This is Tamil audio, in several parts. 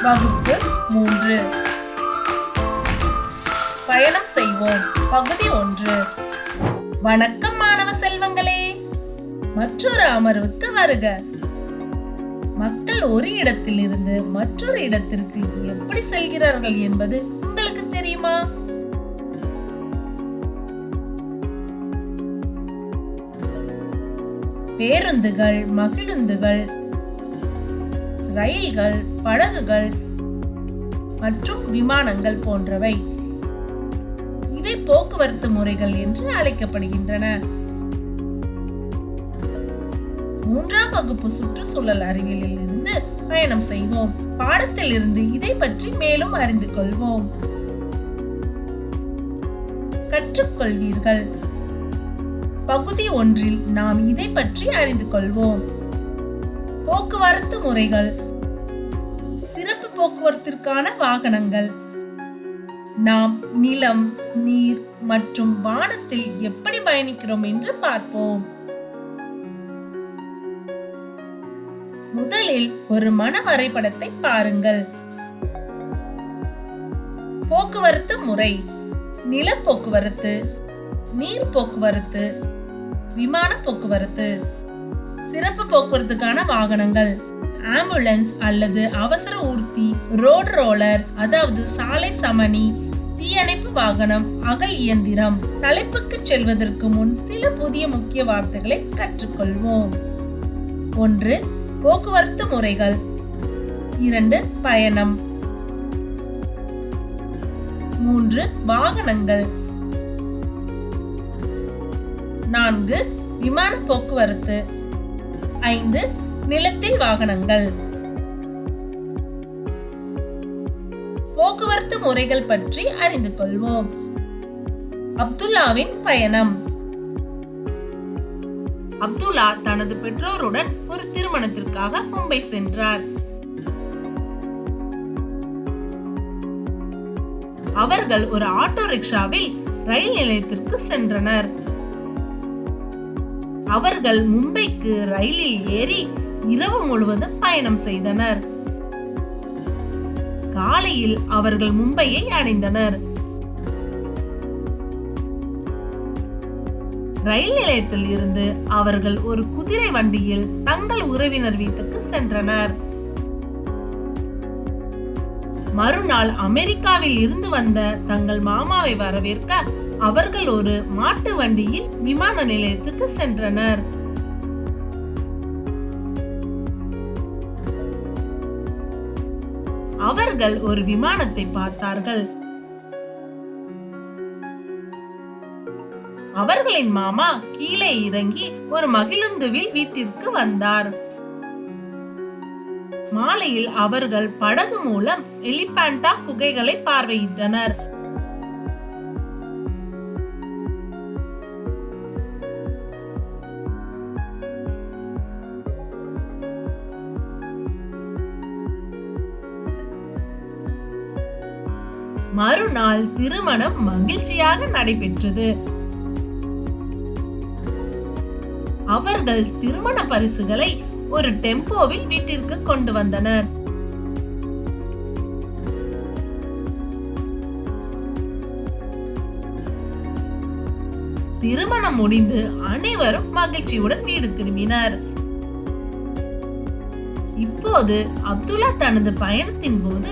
வகுப்பு 3. பயணம் செய்வோம். பகுதி 1. வணக்கம் மாணவ செல்வங்களே, மற்றொரு அமர்வுக்கு வருக. மக்கள் ஒரு இடத்தில் இருந்து மற்றொரு இடத்திற்கு எப்படி செல்கிறார்கள் என்பது உங்களுக்கு தெரியுமா? பேருந்துகள், மகிழுந்துகள், ரயில்கள், படகுகள் மற்றும் விமானங்கள் போன்றவை இவை போக்குவரத்து முறைகள் என்று அழைக்கப்படுகின்றன. 3ஆம் வகுப்பு சுற்றுச்சூழல் அறிவியலில் இருந்து பயணம் செய்வோம். பாடத்தில் இருந்து இதை பற்றி மேலும் அறிந்து கொள்வோம். கற்றுக்கொள்வீர்கள். பகுதி 1 நாம் இதை பற்றி அறிந்து கொள்வோம். போக்குவரத்து முறைகள். சிறப்பு போக்குவரத்திற்கான வாகனங்கள். நாம் நிலம், நீர் மற்றும் வானத்தில் எப்படி பயணிக்கிறோம் என்று பார்ப்போம். முதலில் ஒரு மன வரைபடத்தை பாருங்கள். போக்குவரத்து முறை: நில போக்குவரத்து, நீர் போக்குவரத்து, விமான போக்குவரத்து. சிறப்பு போக்குவரத்துக்கான வாகனங்கள்: ஆம்புலன்ஸ் அல்லது அவசர ஊர்தி, ரோடு ரோலர் அதாவது சாலை சமணி, தீயணைப்பு வாகனம், அகல் இயந்திரம். தலைப்புக்கு செல்வதற்கு முன் சில புதிய முக்கிய வார்த்தைகளை கற்றுக்கொள்வோம். 1. போக்குவரத்து முறைகள். 2. பயணம். 3. வாகனங்கள். 4. விமான போக்குவரத்து. 5. நிலத்தில் வாகனங்கள். போக்குவரத்து முறைகள் பற்றி அறிந்து கொள்வோம். அப்துல்லாவின் பயணம். அப்துல்லா தனது பெற்றோருடன் ஒரு திருமணத்திற்காக மும்பை சென்றார். அவர்கள் ஒரு ஆட்டோ ரிக்ஷாவில் ரயில் நிலையத்திற்கு சென்றனர். அவர்கள் மும்பைக்கு ரயிலில் ஏறி இரவு முழுவதும் பயணம் செய்தனர். காலையில் அவர்கள் மும்பையை அடைந்தனர். ரயில் நிலையத்தில் இருந்து அவர்கள் ஒரு குதிரை வண்டியில் தங்கள் உறவினர் வீட்டுக்கு சென்றனர். மறுநாள் அமெரிக்காவில் இருந்து வந்த தங்கள் மாமாவை வரவேற்க அவர்கள் ஒரு மாட்டு வண்டியில் விமான நிலையத்துக்கு சென்றனர். அவர்கள் ஒரு விமானத்தை பார்த்தார்கள். அவர்களின் மாமா கீழே இறங்கி ஒரு மகிழுந்துவில் வீட்டிற்கு வந்தார். மாலையில் அவர்கள் படகு மூலம் எலிபாண்டா குகைகளை பார்வையிட்டனர். மறுநாள் திருமணம் மகிழ்ச்சியாக நடைபெற்றது. அவர்கள் திருமண பரிசுகளை ஒரு டெம்போவில் வீட்டிற்கு கொண்டு வந்தனர். திருமணம் முடிந்து அனைவரும் மகிழ்ச்சியுடன் வீடு திரும்பினர். இப்போது அப்துல்லா தனது பயணத்தின் போது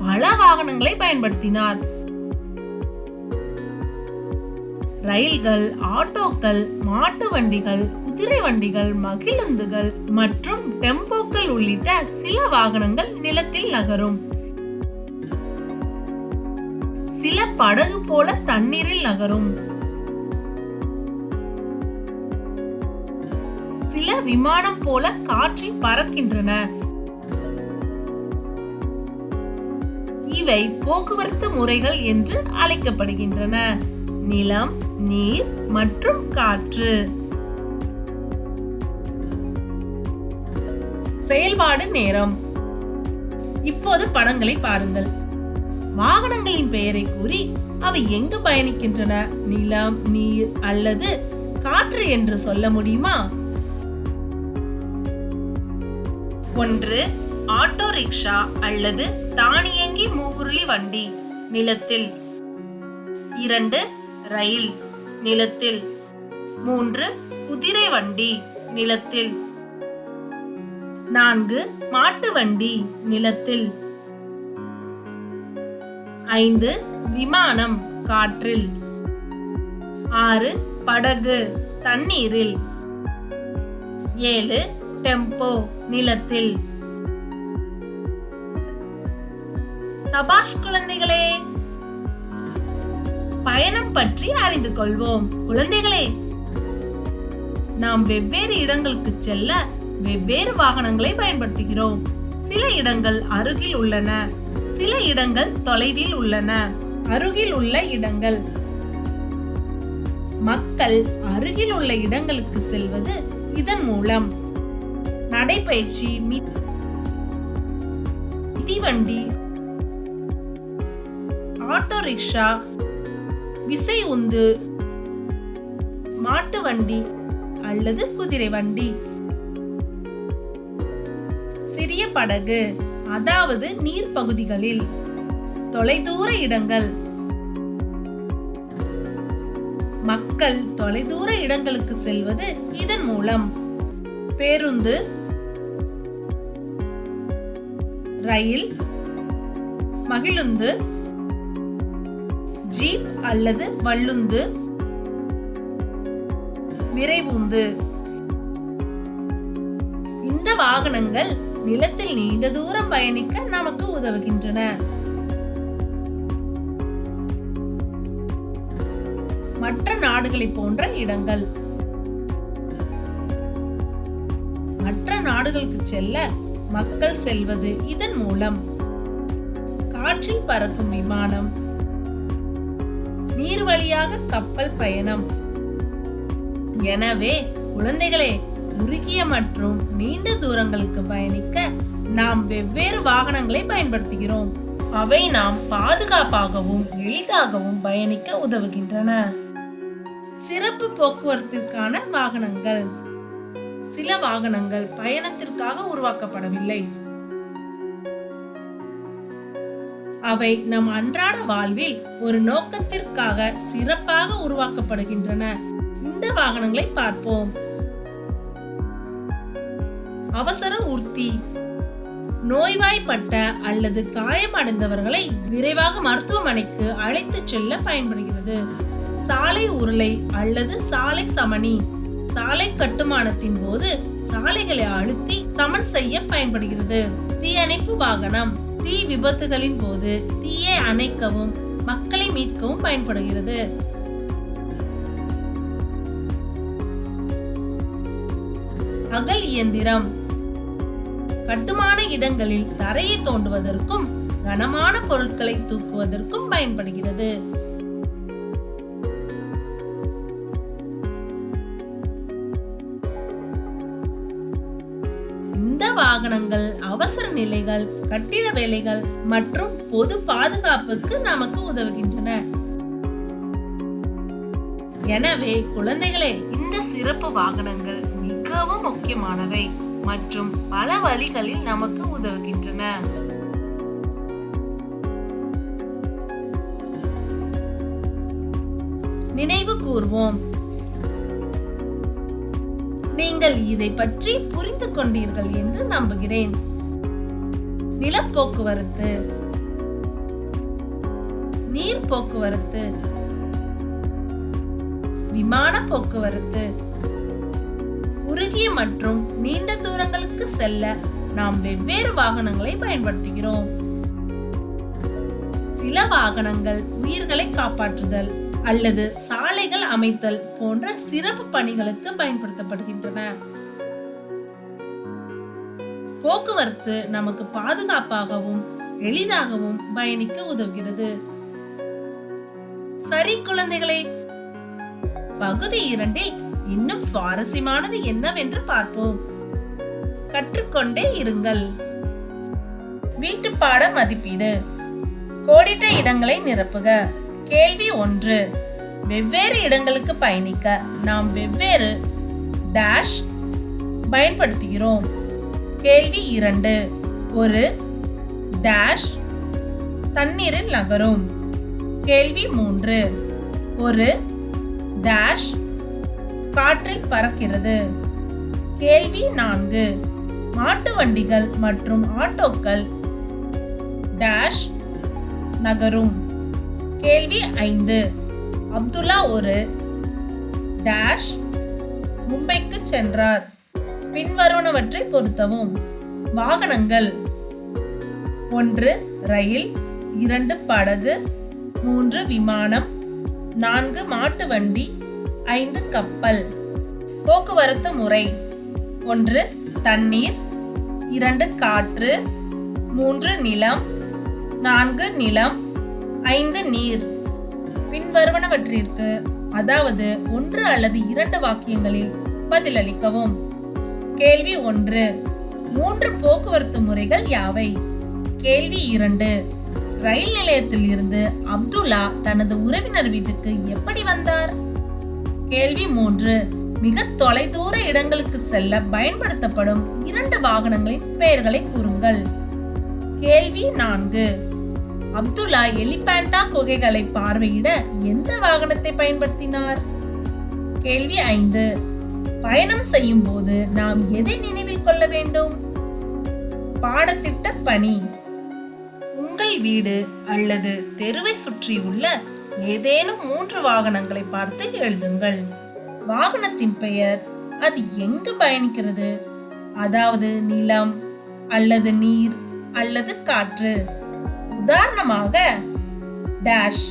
பல வாகனங்களை பயன்படுத்தினார். ரயில்கள், ஆட்டோக்கள், மாட்டு வண்டிகள், குதிரை வண்டிகள், மகிழுந்துகள் மற்றும் டெம்போக்கள் உள்ளிட்ட சில வாகனங்கள் நிலத்தில் நகரும். சில படகு போல தண்ணீரில் நகரும். சில விமானம் போல காற்றில் பறக்கின்றன. இவை போக்குவரத்து முறைகள் என்று அழைக்கப்படுகின்றன. நிலம், நீர் மற்றும் காற்று. செயல்பாடு நேரம். இப்போது படங்களை பாருங்கள். வாகனங்களின் பெயரை கூறி அவை எங்கு பயணிக்கின்றன? நிலம், நீர் அல்லது காற்று என்று சொல்ல முடியுமா? 1. ஆட்டோ ரிக்ஷா அல்லது தானியங்கி மூவுருளி வண்டி நிலத்தில். 2 ரயில் நிலத்தில். 3 குதிரை வண்டி நிலத்தில். 4 மாட்டு வண்டி நிலத்தில். 5 விமானம் காற்றில். 6 படகு தண்ணீரில். 7 டெம்போ நிலத்தில். சபாஷ் குழந்தைகளே, பயணம் பற்றி அறிந்து கொள்வோம். குழந்தைகளே, நாம் வெவ்வேறு இடங்களுக்கு செல்ல வெவ்வேறு வாகனங்களை பயன்படுத்துகிறோம். சில இடங்கள் அருகில் உள்ளன, சில இடங்கள் தொலைவில் உள்ளன. அருகில் உள்ள இடங்கள். மக்கள் அருகில் உள்ள இடங்களுக்கு செல்வது இதன் மூலம். நடைபயிற்சி, மிதிவண்டி, ஆட்டோ ரிக்ஷா, விசை உந்து, மாட்டு வண்டி அல்லது குதிரை வண்டி. சிறிய படகு, அதாவது நீர் பகுதிகளில். தொலைதூர இடங்கள். மக்கள் தொலைதூர இடங்களுக்கு செல்வது இதன் மூலம். பேருந்து, ரயில், மகிழுந்து, ஜீப் அல்லது வள்ளுந்து, விரைவுந்து. இந்த வாகனங்கள் நிலத்தில் நீண்ட தூரம் பயணிக்க நமக்கு உதவுகின்றன. மற்ற நாடுகளை போன்ற இடங்கள். மற்ற நாடுகளுக்கு செல்ல மக்கள் செல்வது இதன் மூலம். காற்றில் பறக்கும் விமானம், நீர் வழியாக கப்பல் பயணம். எனவே குழந்தைகளே, குறுகிய மற்றும் நீண்ட தூரங்களுக்கு பயணிக்க நாம் வெவ்வேறு வாகனங்களை பயன்படுத்துகிறோம். அவை நாம் பாதுகாப்பாகவும் எளிதாகவும் பயணிக்க உதவுகின்றன. சிறப்பு போக்குவரத்திற்கான வாகனங்கள். சில வாகனங்கள் பயணத்திற்காக உருவாக்கப்படவில்லை. அவை நம் அன்றாட வாழ்வில் ஒரு நோக்கத்திற்காக சிறப்பாக உருவாக்கப்படுகின்றன. இந்த வாகனங்களை பார்ப்போம். அவசர ஊர்தி. நோய்வாய்ப்பட்ட அல்லது காயமடைந்தவர்களை விரைவாக மருத்துவமனைக்கு அழைத்து செல்ல பயன்படுகிறது. சாலை உருளை அல்லது சாலை சமனி. சாலை கட்டுமானத்தின் போது சாலைகளை அழுத்தி சமன் செய்ய பயன்படுகிறது. தீயணைப்பு வாகனம். தீ விபத்துகளின் போது தீயை அணைக்கவும் மக்களை மீட்கவும் பயன்படுகிறது. அகல் இயந்திரம். கட்டுமான இடங்களில் தரையை தோண்டுவதற்கும் கனமான பொருட்களை தூக்குவதற்கும் பயன்படுகிறது. இந்த வாகனங்கள் அவசர நிலைகள், கட்டிட வேலைகள் மற்றும் பொது பாதுகாப்புக்கு நமக்கு உதவுகின்றன. எனவே குழந்தைகளே, இந்த சிறப்பு வாகனங்கள் மிகவும் முக்கியமானவை மற்றும் பல வழிகளில் நமக்கு உதவுகின்றன. நினைவு கூர்வோம். நீங்கள் இதை பற்றி புரிந்து கொண்டீர்கள் என்று நம்புகிறேன். நிலப்போக்குவரத்து, நீர் போக்குவரத்து, விமான போக்குவரத்து. குறுகிய மற்றும் நீண்ட தூரங்களுக்கு செல்ல நாம் வெவ்வேறு வாகனங்களை பயன்படுத்துகிறோம். சில வாகனங்கள் உயிர்களை காப்பாற்றுதல் அல்லது சாலைகள் அமைத்தல் போன்ற சிறப்பு பணிகளுக்கு பயன்படுத்தப்படுகின்றன. போக்குவரத்து நமக்கு பாதுகாப்பாகவும் எளிதாகவும் பயணிக்க உதவுகிறது. சரி குழந்தைகளே, பகுதி 2 இன்னும் சுவாரஸ்யமானது என்னவென்று பார்ப்போம். கற்றுக்கொண்டே இருங்கள். வீட்டுப்பாட மதிப்பீடு. கோடிட்ட இடங்களை நிரப்புக. கேள்வி 1. வெவ்வேறு இடங்களுக்கு பயணிக்க நாம் வெவ்வேறு டேஷ் பயன்படுத்துகிறோம். கேள்வி 2. ஒரு டேஷ் தண்ணீரில் நகரும். கேள்வி 3. ஒரு டேஷ் காற்றில் பறக்கிறது. கேள்வி 4. மாட்டு வண்டிகள் மற்றும் ஆட்டோக்கள் டேஷ் நகரும். கேள்வி 5. அப்துல்லா ஒரு டேஷ் மும்பைக்கு சென்றார். பின்வருவனவற்றை பொருத்தவும். வாகனங்கள்: 1 ரயில், 2 படகு, 3 விமானம், 4 மாட்டு வண்டி, 5 கப்பல். போக்குவரத்து முறை: 1 தண்ணீர், 2 காற்று, 3 நிலம், 4 நிலம், 5 நீர். பின்வருவனவற்றிற்கு அதாவது 1 அல்லது 2 வாக்கியங்களில் பதிலளிக்கவும். கேள்வி 1. 3 போக்குவரத்து முறைகள் யாவை? கேள்வி 2. ரயில் நிலையத்தில் இருந்து அப்துல்லா தனது உறவினர் வீட்டுக்கு எப்படி வந்தார்? கேள்வி 3. மிக தொலைதூர இடங்களுக்கு செல்ல பயன்படுத்தப்படும் 2 வாகனங்களின் பெயர்களை கூறுங்கள். கேள்வி 4. அப்துல்லா எலிபாண்டா குகைகளை பார்வையிட எந்த வாகனத்தை பயன்படுத்தினார்? கேள்வி 5. பயணம் செய்யும் போது நாம் எதை நினைவில் கொள்ள வேண்டும்? பாடத்திட்ட பணி: உங்கள் வீடு அல்லது தெருவை சுற்றியுள்ள ஏதேனும் 3 வாகனங்களை பார்த்து எழுதுங்கள். வாகனத்தின் பெயர், அது எங்கு பயணிக்கிறது, அதாவது நிலம் அல்லது நீர் அல்லது காற்று. உதாரணமாக டேஷ்